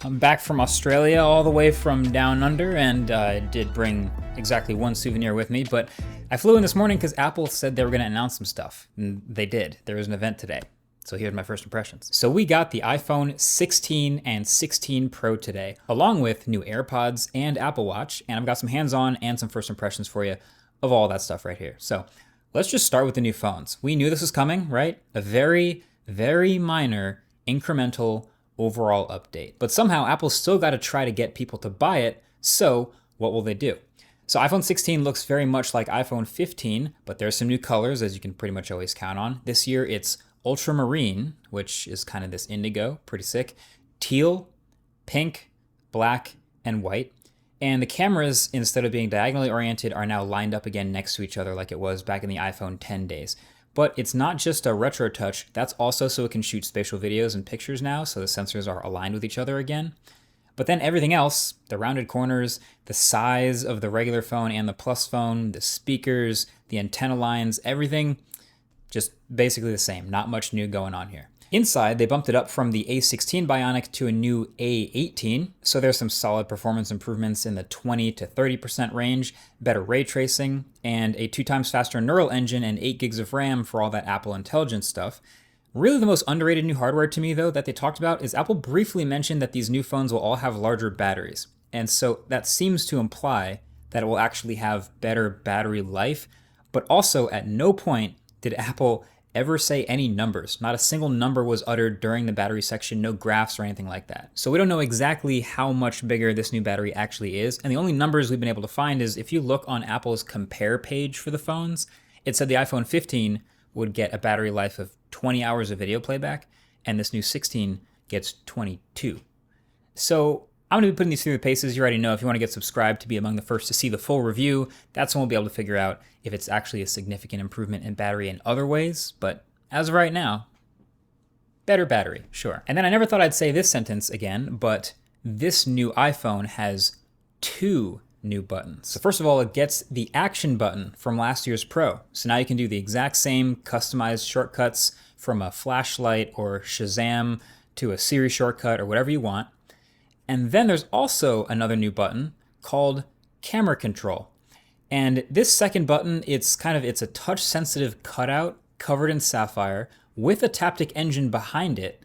I'm back from Australia, all the way from down under, and I did bring exactly one souvenir with me, but I flew in this morning because Apple said they were going to announce some stuff, and they did. There was an event today. So here's my first impressions. So we got the iPhone 16 and 16 Pro today, along with new AirPods and Apple Watch, and I've got some hands-on and some first impressions for you of all that stuff right here. So let's just start with the new phones. We knew this was coming, right? A very, very minor incremental overall update. But somehow Apple's still got to try to get people to buy it, so what will they do? So iPhone 16 looks very much like iPhone 15, but there's some new colors, as you can pretty much always count on. This year it's ultramarine, which is kind of this indigo, pretty sick, teal, pink, black, and white. And the cameras, instead of being diagonally oriented, are now lined up again next to each other like it was back in the iPhone 10 days. But it's not just a retro touch, that's also so it can shoot spatial videos and pictures now, so the sensors are aligned with each other again. But then everything else, the rounded corners, the size of the regular phone and the Plus phone, the speakers, the antenna lines, everything just basically the same. Not much new going on here. Inside, they bumped it up from the A16 Bionic to a new A18, so there's some solid performance improvements in the 20 to 30% range, better ray tracing, and a 2 times faster neural engine and 8 gigs of RAM for all that Apple Intelligence stuff. Really the most underrated new hardware to me, though, that they talked about is Apple briefly mentioned that these new phones will all have larger batteries, and so that seems to imply that it will actually have better battery life, but also at no point did Apple ever say any numbers. Not a single number was uttered during the battery section, no graphs or anything like that. So we don't know exactly how much bigger this new battery actually is, and the only numbers we've been able to find is if you look on Apple's compare page for the phones, it said the iPhone 15 would get a battery life of 20 hours of video playback, and this new 16 gets 22. So I'm going to be putting these through the paces. You already know if you want to get subscribed to be among the first to see the full review, that's when we'll be able to figure out if it's actually a significant improvement in battery in other ways. But as of right now, better battery, sure. And then I never thought I'd say this sentence again, but this new iPhone has 2 new buttons. So first of all, it gets the action button from last year's Pro. So now you can do the exact same customized shortcuts from a flashlight or Shazam to a Siri shortcut or whatever you want. And then there's also another new button called Camera Control. And this second button, it's a touch sensitive cutout covered in sapphire with a Taptic engine behind it.